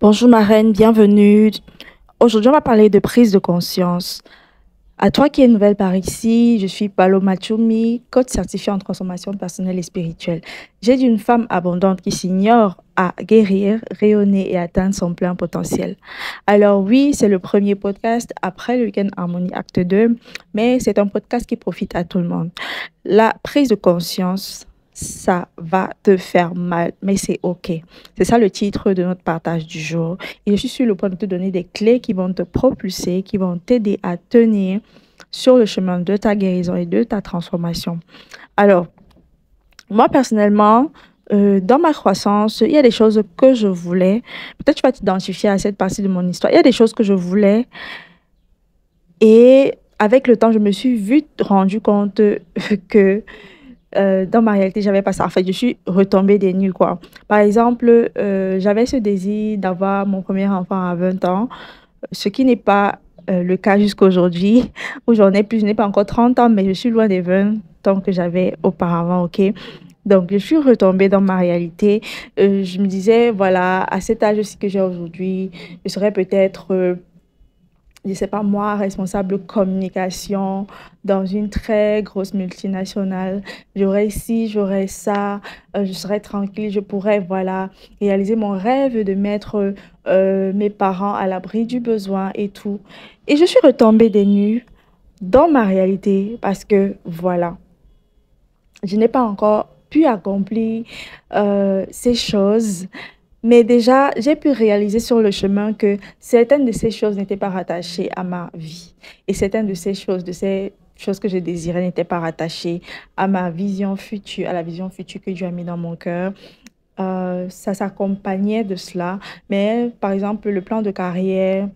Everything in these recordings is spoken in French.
Bonjour ma reine, bienvenue. Aujourd'hui, on va parler de prise de conscience. À toi qui es nouvelle par ici, je suis Paloma Choumi, coach certifié en transformation personnelle et spirituelle. J'aide une femme abondante qui s'ignore à guérir, rayonner et atteindre son plein potentiel. Alors oui, c'est le premier podcast après le Weekend Harmonie Acte 2, mais c'est un podcast qui profite à tout le monde. La prise de conscience, ça va te faire mal, mais c'est OK. C'est ça le titre de notre partage du jour. Et je suis sur le point de te donner des clés qui vont te propulser, qui vont t'aider à tenir sur le chemin de ta guérison et de ta transformation. Alors, moi personnellement, dans ma croissance, il y a des choses que je voulais. Peut-être tu vas t'identifier à cette partie de mon histoire. Il y a des choses que je voulais et avec le temps, je me suis vite rendu compte que dans ma réalité, j'avais pas ça. En fait, je suis retombée des nues, quoi. Par exemple, j'avais ce désir d'avoir mon premier enfant à 20 ans, ce qui n'est pas le cas jusqu'à aujourd'hui, où j'en ai plus, je n'ai pas encore 30 ans, mais je suis loin des 20 ans que j'avais auparavant, ok? Donc, je suis retombée dans ma réalité. Je me disais, voilà, à cet âge aussi que j'ai aujourd'hui, je serais peut-être je sais pas moi, responsable communication dans une très grosse multinationale. J'aurais ci, j'aurais ça, je serais tranquille, je pourrais, voilà, réaliser mon rêve de mettre mes parents à l'abri du besoin et tout. Et je suis retombée des nues dans ma réalité parce que, voilà, je n'ai pas encore pu accomplir ces choses, mais déjà, j'ai pu réaliser sur le chemin que certaines de ces choses n'étaient pas rattachées à ma vie. Et certaines de ces choses que je désirais n'étaient pas rattachées à ma vision future, à la vision future que Dieu a mis dans mon cœur. Ça s'accompagnait de cela. Mais par exemple, le plan de carrière,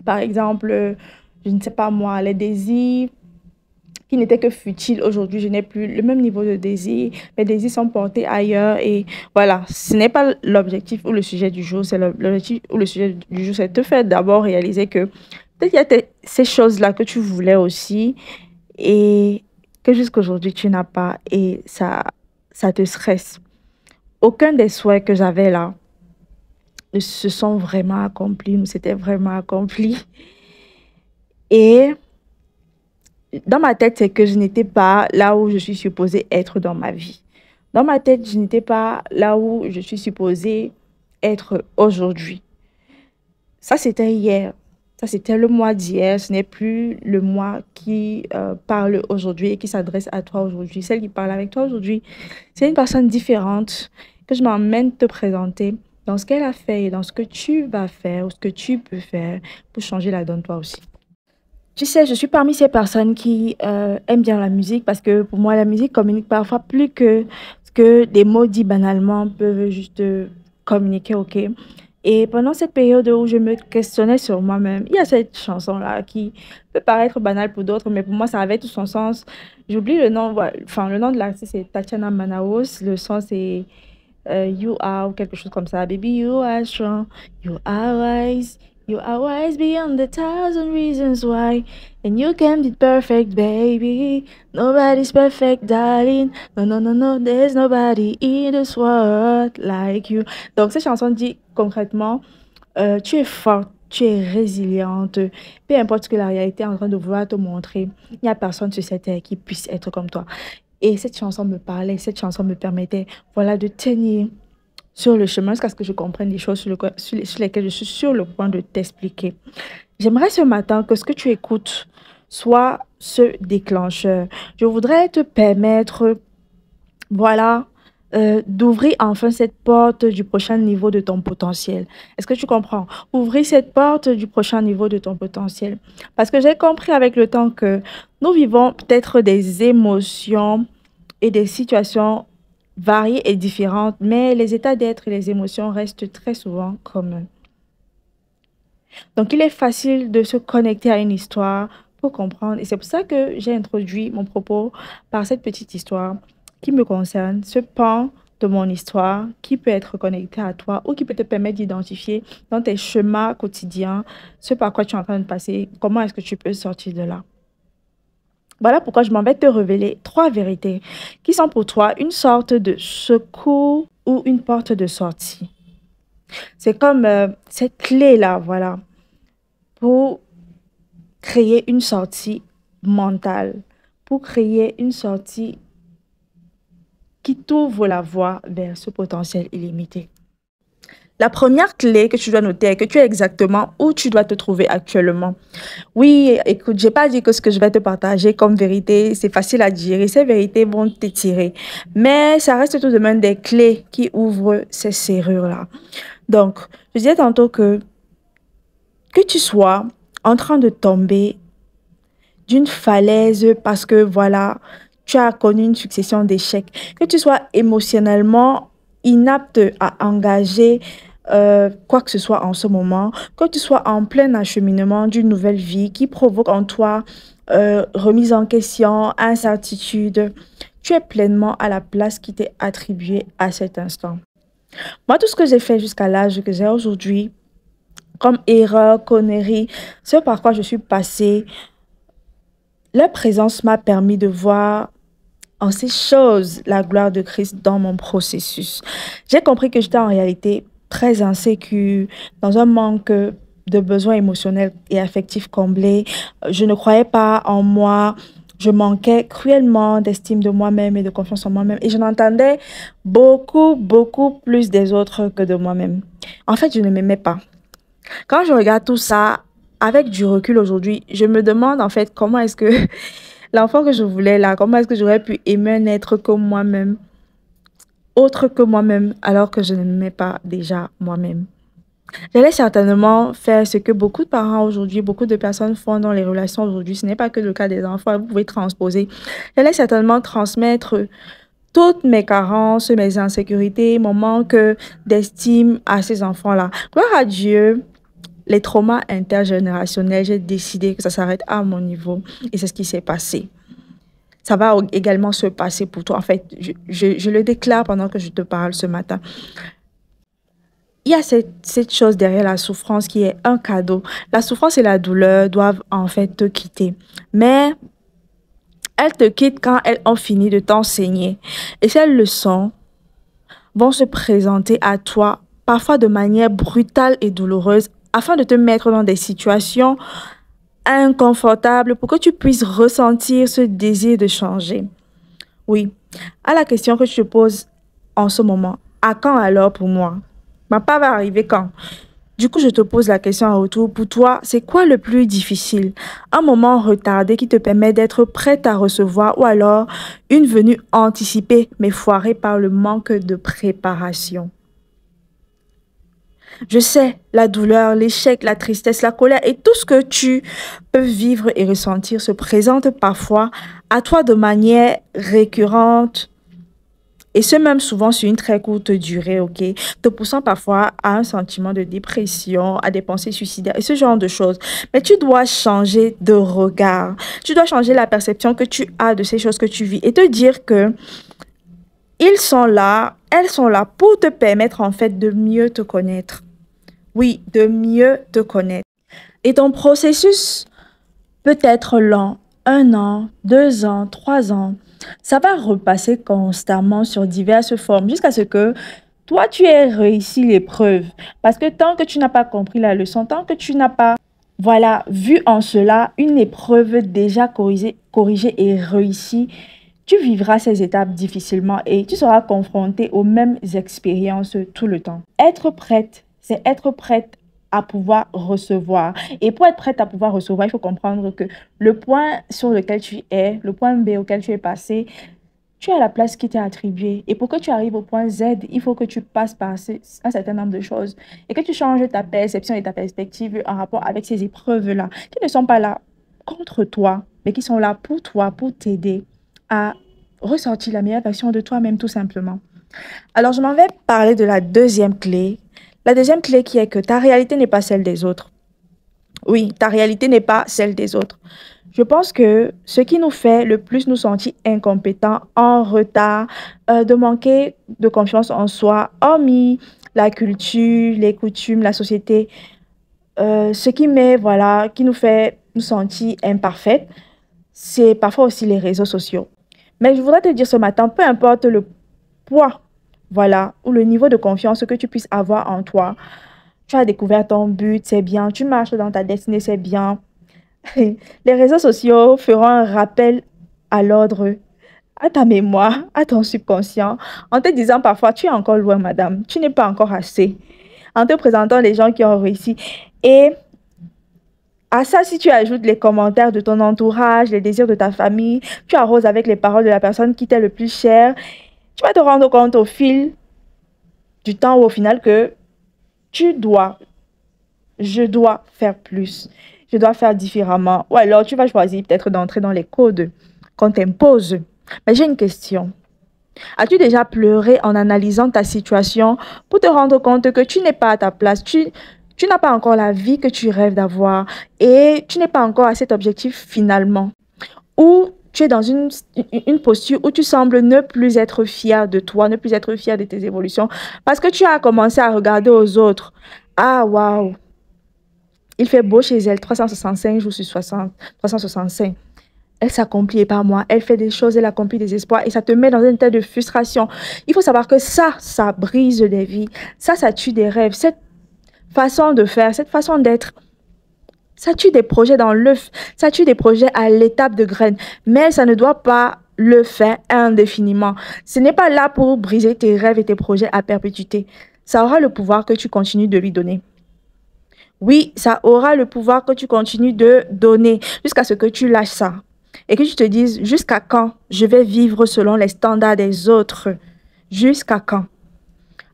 par exemple, je ne sais pas moi, les désirs qui n'était que futile. Aujourd'hui, je n'ai plus le même niveau de désir. Mes désirs sont portés ailleurs et voilà, ce n'est pas l'objectif ou le sujet du jour. C'est l'objectif ou le sujet du jour, c'est de te faire d'abord réaliser que peut-être il y a ces choses-là que tu voulais aussi et que jusqu'à aujourd'hui tu n'as pas et ça te stresse. Aucun des souhaits que j'avais là ne se sont vraiment accomplis, nous s'était vraiment accompli. Et dans ma tête, c'est que je n'étais pas là où je suis supposée être dans ma vie. Dans ma tête, je n'étais pas là où je suis supposée être aujourd'hui. Ça, c'était hier. Ça, c'était le mois d'hier. Ce n'est plus le moi qui parle aujourd'hui et qui s'adresse à toi aujourd'hui. Celle qui parle avec toi aujourd'hui, c'est une personne différente que je m'emmène te présenter dans ce qu'elle a fait et dans ce que tu vas faire ou ce que tu peux faire pour changer la donne toi aussi. Tu sais, je suis parmi ces personnes qui aiment bien la musique parce que pour moi, la musique communique parfois plus que ce que des mots dits banalement peuvent juste communiquer, ok? Et pendant cette période où je me questionnais sur moi-même, il y a cette chanson-là qui peut paraître banale pour d'autres, mais pour moi, ça avait tout son sens. J'oublie le nom, enfin, le nom de l'artiste, c'est Tatiana Manaos. Le son, c'est You Are ou quelque chose comme ça. Baby, you are strong, you are wise. You are wise beyond a thousand reasons why. And you can be perfect, baby. Nobody's perfect, darling. No, no, no, no, there's nobody in this world like you. Donc, cette chanson dit concrètement, tu es forte, tu es résiliente. Peu importe ce que la réalité est en train de vouloir te montrer, il n'y a personne sur cette terre qui puisse être comme toi. Et cette chanson me parlait, cette chanson me permettait, voilà, de tenir sur le chemin jusqu'à ce que je comprenne les choses sur lesquelles je suis sur le point de t'expliquer. J'aimerais ce matin que ce que tu écoutes soit ce déclencheur. Je voudrais te permettre, voilà, d'ouvrir enfin cette porte du prochain niveau de ton potentiel. Est-ce que tu comprends? Ouvrir cette porte du prochain niveau de ton potentiel. Parce que j'ai compris avec le temps que nous vivons peut-être des émotions et des situations variées et différentes, mais les états d'être et les émotions restent très souvent communs. Donc, il est facile de se connecter à une histoire pour comprendre. Et c'est pour ça que j'ai introduit mon propos par cette petite histoire qui me concerne, ce pan de mon histoire qui peut être connecté à toi ou qui peut te permettre d'identifier dans tes chemins quotidiens ce par quoi tu es en train de passer, comment est-ce que tu peux sortir de là. Voilà pourquoi je m'en vais te révéler trois vérités qui sont pour toi une sorte de secours ou une porte de sortie. C'est comme cette clé-là, voilà, pour créer une sortie mentale, pour créer une sortie qui t'ouvre la voie vers ce potentiel illimité. La première clé que tu dois noter est que tu es exactement où tu dois te trouver actuellement. Oui, écoute, j'ai pas dit que ce que je vais te partager comme vérité, c'est facile à dire. Ces vérités vont t'étirer. Mais ça reste tout de même des clés qui ouvrent ces serrures-là. Donc, je disais tantôt que tu sois en train de tomber d'une falaise parce que voilà, tu as connu une succession d'échecs, que tu sois émotionnellement inapte à engager quoi que ce soit en ce moment, que tu sois en plein acheminement d'une nouvelle vie qui provoque en toi remise en question, incertitude, tu es pleinement à la place qui t'est attribuée à cet instant. Moi, tout ce que j'ai fait jusqu'à l'âge que j'ai aujourd'hui, comme erreur, connerie, ce par quoi je suis passée, leur présence m'a permis de voir en ces choses la gloire de Christ dans mon processus. J'ai compris que j'étais en réalité très insécure, dans un manque de besoins émotionnels et affectifs comblés. Je ne croyais pas en moi. Je manquais cruellement d'estime de moi-même et de confiance en moi-même. Et je n'entendais beaucoup, beaucoup plus des autres que de moi-même. En fait, je ne m'aimais pas. Quand je regarde tout ça, avec du recul aujourd'hui, je me demande en fait comment est-ce que l'enfant que je voulais là, comment est-ce que j'aurais pu aimer un être comme moi-même, autre que moi-même, alors que je ne m'aimais pas déjà moi-même. J'allais certainement faire ce que beaucoup de parents aujourd'hui, beaucoup de personnes font dans les relations aujourd'hui. Ce n'est pas que le cas des enfants, vous pouvez transposer. J'allais certainement transmettre toutes mes carences, mes insécurités, mon manque d'estime à ces enfants-là. Gloire à Dieu, les traumas intergénérationnels, j'ai décidé que ça s'arrête à mon niveau et c'est ce qui s'est passé. Ça va également se passer pour toi. En fait, je le déclare pendant que je te parle ce matin. Il y a cette chose derrière la souffrance qui est un cadeau. La souffrance et la douleur doivent en fait te quitter. Mais elles te quittent quand elles ont fini de t'enseigner. Et ces leçons vont se présenter à toi, parfois de manière brutale et douloureuse, afin de te mettre dans des situations inconfortables pour que tu puisses ressentir ce désir de changer. Oui, à la question que je te pose en ce moment, à quand alors pour moi? Ma part va arriver quand? Du coup, je te pose la question en retour. Pour toi, c'est quoi le plus difficile? Un moment retardé qui te permet d'être prête à recevoir ou alors une venue anticipée mais foirée par le manque de préparation? Je sais, la douleur, l'échec, la tristesse, la colère et tout ce que tu peux vivre et ressentir se présente parfois à toi de manière récurrente et ce même souvent sur une très courte durée, ok, te poussant parfois à un sentiment de dépression, à des pensées suicidaires et ce genre de choses. Mais tu dois changer de regard. Tu dois changer la perception que tu as de ces choses que tu vis et te dire que ils sont là, elles sont là pour te permettre en fait de mieux te connaître. Oui, de mieux te connaître. Et ton processus peut être lent, 1 an, 2 ans, 3 ans. Ça va repasser constamment sur diverses formes jusqu'à ce que toi, tu aies réussi l'épreuve. Parce que tant que tu n'as pas compris la leçon, tant que tu n'as pas, voilà, vu en cela une épreuve déjà corrigée et réussie, tu vivras ces étapes difficilement et tu seras confronté aux mêmes expériences tout le temps. Être prête, c'est être prête à pouvoir recevoir. Et pour être prête à pouvoir recevoir, il faut comprendre que le point sur lequel tu es, le point B auquel tu es passé, tu as la place qui t'est attribuée. Et pour que tu arrives au point Z, il faut que tu passes par un certain nombre de choses et que tu changes ta perception et ta perspective en rapport avec ces épreuves-là, qui ne sont pas là contre toi, mais qui sont là pour toi, pour t'aider à ressortir la meilleure version de toi-même, tout simplement. Alors, je m'en vais parler de la deuxième clé. La deuxième clé qui est que ta réalité n'est pas celle des autres. Oui, ta réalité n'est pas celle des autres. Je pense que ce qui nous fait le plus nous sentir incompétents, en retard, de manquer de confiance en soi, hormis la culture, les coutumes, la société, ce qui met, voilà, qui nous fait nous sentir imparfaits, c'est parfois aussi les réseaux sociaux. Mais je voudrais te dire ce matin, peu importe le poids, voilà, ou le niveau de confiance que tu puisses avoir en toi. Tu as découvert ton but, c'est bien. Tu marches dans ta destinée, c'est bien. Les réseaux sociaux feront un rappel à l'ordre, à ta mémoire, à ton subconscient, en te disant parfois, tu es encore loin, madame, tu n'es pas encore assez, en te présentant les gens qui ont réussi. Et à ça, si tu ajoutes les commentaires de ton entourage, les désirs de ta famille, tu arroses avec les paroles de la personne qui t'est le plus chère, tu vas te rendre compte au fil du temps ou au final que tu dois, je dois faire plus, je dois faire différemment. Ou alors tu vas choisir peut-être d'entrer dans les codes qu'on t'impose. Mais j'ai une question. As-tu déjà pleuré en analysant ta situation pour te rendre compte que tu n'es pas à ta place, tu n'as pas encore la vie que tu rêves d'avoir et tu n'es pas encore à cet objectif finalement? Ou tu es dans une posture où tu sembles ne plus être fier de toi, ne plus être fier de tes évolutions parce que tu as commencé à regarder aux autres. Ah, waouh, il fait beau chez elle, 365 jours sur 60, 365. Elle s'accomplit et pas moi. Elle fait des choses, elle accomplit des espoirs et ça te met dans un état de frustration. Il faut savoir que ça brise des vies. Ça tue des rêves. Cette façon de faire, cette façon d'être, ça tue des projets dans l'œuf. Ça tue des projets à l'étape de graine. Mais ça ne doit pas le faire indéfiniment. Ce n'est pas là pour briser tes rêves et tes projets à perpétuité. Ça aura le pouvoir que tu continues de lui donner. Oui, ça aura le pouvoir que tu continues de donner jusqu'à ce que tu lâches ça. Et que tu te dises, jusqu'à quand je vais vivre selon les standards des autres? Jusqu'à quand?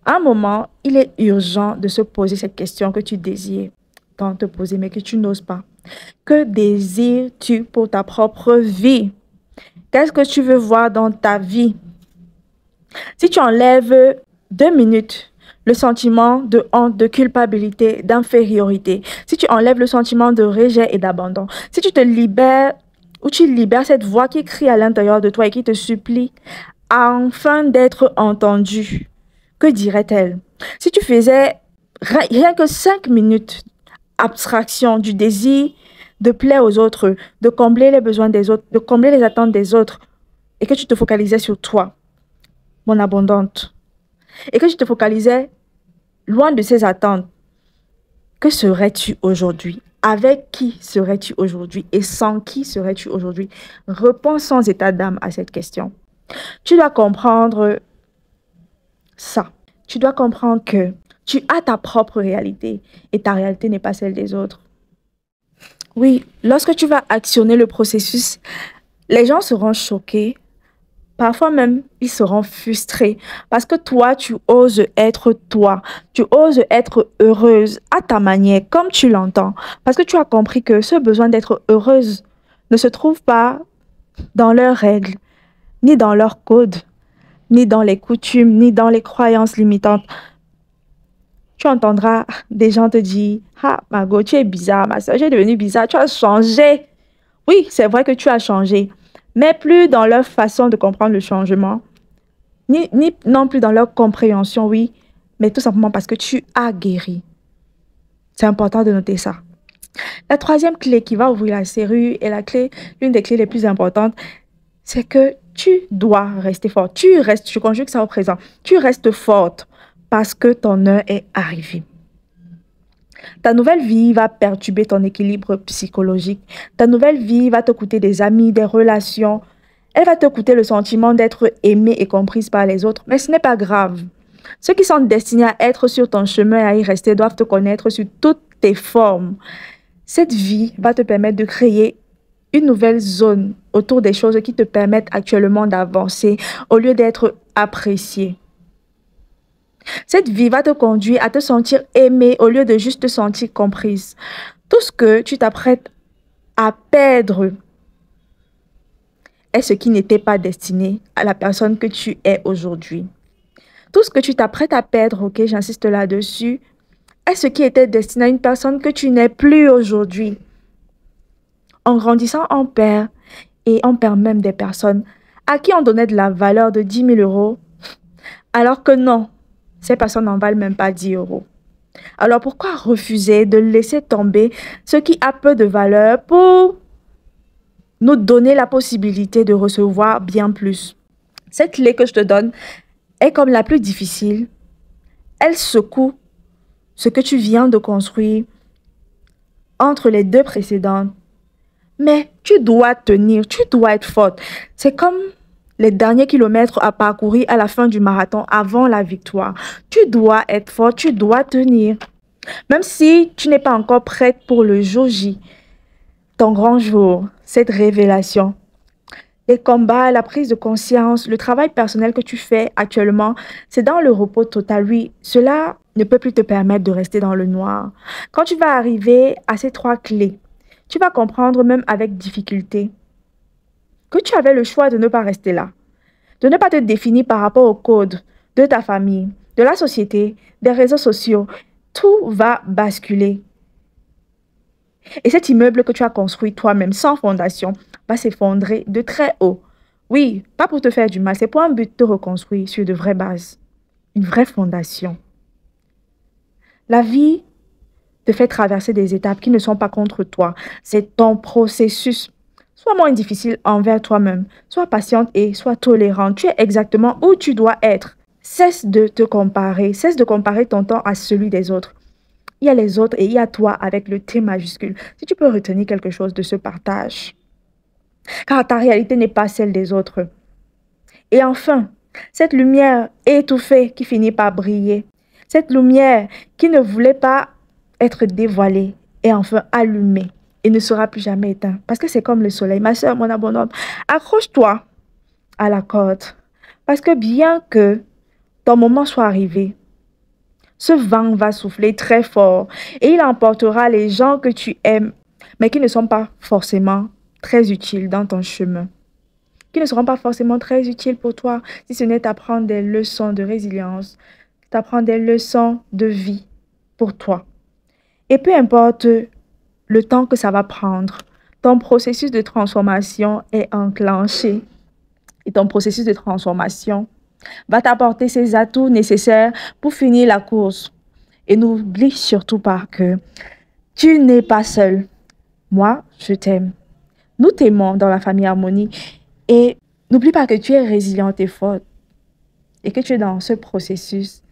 À un moment, il est urgent de se poser cette question que tu désires tant te poser, mais que tu n'oses pas. Que désires-tu pour ta propre vie? Qu'est-ce que tu veux voir dans ta vie? Si tu enlèves 2 minutes le sentiment de honte, de culpabilité, d'infériorité, si tu enlèves le sentiment de rejet et d'abandon, si tu te libères ou tu libères cette voix qui crie à l'intérieur de toi et qui te supplie afin d'être entendue, que dirait-elle? Si tu faisais rien que 5 minutes abstraction du désir de plaire aux autres, de combler les besoins des autres, de combler les attentes des autres, et que tu te focalisais sur toi, mon abondante, et que tu te focalisais loin de ces attentes, que serais-tu aujourd'hui? Avec qui serais-tu aujourd'hui? Et sans qui serais-tu aujourd'hui? Réponds sans état d'âme à cette question. Tu dois comprendre ça. Tu dois comprendre que tu as ta propre réalité et ta réalité n'est pas celle des autres. Oui, lorsque tu vas actionner le processus, les gens seront choqués. Parfois même, ils seront frustrés parce que toi, tu oses être toi. Tu oses être heureuse à ta manière, comme tu l'entends. Parce que tu as compris que ce besoin d'être heureuse ne se trouve pas dans leurs règles, ni dans leurs codes, ni dans les coutumes, ni dans les croyances limitantes. Tu entendras des gens te dire, ah, Margot, tu es bizarre, ma soeur, tu es devenue bizarre, tu as changé. Oui, c'est vrai que tu as changé, mais plus dans leur façon de comprendre le changement, ni non plus dans leur compréhension, oui, mais tout simplement parce que tu as guéri. C'est important de noter ça. La troisième clé qui va ouvrir la serrure et l'une des clés les plus importantes, c'est que tu dois rester forte. Tu restes, je conjugue ça au présent, tu restes forte parce que ton heure est arrivée. Ta nouvelle vie va perturber ton équilibre psychologique. Ta nouvelle vie va te coûter des amis, des relations. Elle va te coûter le sentiment d'être aimée et comprise par les autres. Mais ce n'est pas grave. Ceux qui sont destinés à être sur ton chemin et à y rester doivent te connaître sur toutes tes formes. Cette vie va te permettre de créer une nouvelle zone autour des choses qui te permettent actuellement d'avancer au lieu d'être apprécié. Cette vie va te conduire à te sentir aimée au lieu de juste te sentir comprise. Tout ce que tu t'apprêtes à perdre est ce qui n'était pas destiné à la personne que tu es aujourd'hui. Tout ce que tu t'apprêtes à perdre, ok, j'insiste là-dessus, est ce qui était destiné à une personne que tu n'es plus aujourd'hui. En grandissant, on perd et on perd même des personnes à qui on donnait de la valeur de 10 000 euros, alors que non, ces personnes n'en valent même pas 10 euros. Alors pourquoi refuser de laisser tomber ce qui a peu de valeur pour nous donner la possibilité de recevoir bien plus? Cette clé que je te donne est comme la plus difficile. Elle secoue ce que tu viens de construire entre les deux précédentes. Mais tu dois tenir, tu dois être forte. C'est comme les derniers kilomètres à parcourir à la fin du marathon avant la victoire. Tu dois être forte, tu dois tenir. Même si tu n'es pas encore prête pour le jour J, ton grand jour, cette révélation, les combats, la prise de conscience, le travail personnel que tu fais actuellement, c'est dans le repos total. Oui, cela ne peut plus te permettre de rester dans le noir. Quand tu vas arriver à ces trois clés, tu vas comprendre même avec difficulté que tu avais le choix de ne pas rester là, de ne pas te définir par rapport au code de ta famille, de la société, des réseaux sociaux. Tout va basculer. Et cet immeuble que tu as construit toi-même sans fondation va s'effondrer de très haut. Oui, pas pour te faire du mal, c'est pour un but de te reconstruire sur de vraies bases, une vraie fondation. La vie te fait traverser des étapes qui ne sont pas contre toi. C'est ton processus. Sois moins difficile envers toi-même. Sois patiente et sois tolérante. Tu es exactement où tu dois être. Cesse de te comparer. Cesse de comparer ton temps à celui des autres. Il y a les autres et il y a toi avec le T majuscule. Si tu peux retenir quelque chose de ce partage. Car ta réalité n'est pas celle des autres. Et enfin, cette lumière étouffée qui finit par briller. Cette lumière qui ne voulait pas être dévoilée est enfin allumée et ne sera plus jamais éteinte. Parce que c'est comme le soleil. Ma soeur, mon abondante, accroche-toi à la corde. Parce que bien que ton moment soit arrivé, ce vent va souffler très fort et il emportera les gens que tu aimes, mais qui ne sont pas forcément très utiles dans ton chemin, qui ne seront pas forcément très utiles pour toi, si ce n'est t'apprendre des leçons de résilience, t'apprendre des leçons de vie pour toi. Et peu importe le temps que ça va prendre, ton processus de transformation est enclenché. Et ton processus de transformation va t'apporter ces atouts nécessaires pour finir la course. Et n'oublie surtout pas que tu n'es pas seul. Moi, je t'aime. Nous t'aimons dans la famille Harmonie. Et n'oublie pas que tu es résiliente et forte. Et que tu es dans ce processus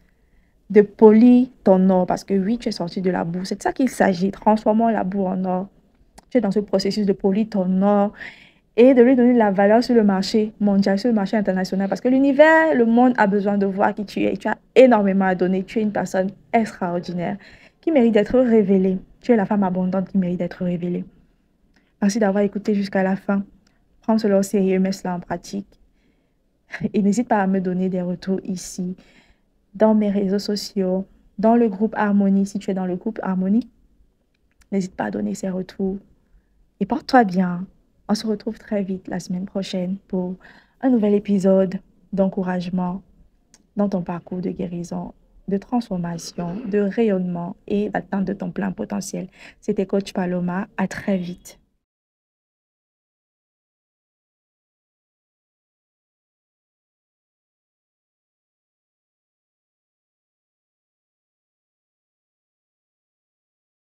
de polir ton or. Parce que oui, tu es sorti de la boue. C'est de ça qu'il s'agit. Transformons la boue en or. Tu es dans ce processus de polir ton or et de lui donner de la valeur sur le marché mondial, sur le marché international. Parce que l'univers, le monde a besoin de voir qui tu es. Tu as énormément à donner. Tu es une personne extraordinaire qui mérite d'être révélée. Tu es la femme abondante qui mérite d'être révélée. Merci d'avoir écouté jusqu'à la fin. Prends cela au sérieux, mets cela en pratique. Et n'hésite pas à me donner des retours ici, dans mes réseaux sociaux, dans le groupe Harmonie. Si tu es dans le groupe Harmonie, n'hésite pas à donner ces retours. Et porte-toi bien. On se retrouve très vite la semaine prochaine pour un nouvel épisode d'encouragement dans ton parcours de guérison, de transformation, de rayonnement et d'atteinte de ton plein potentiel. C'était Coach Paloma. À très vite.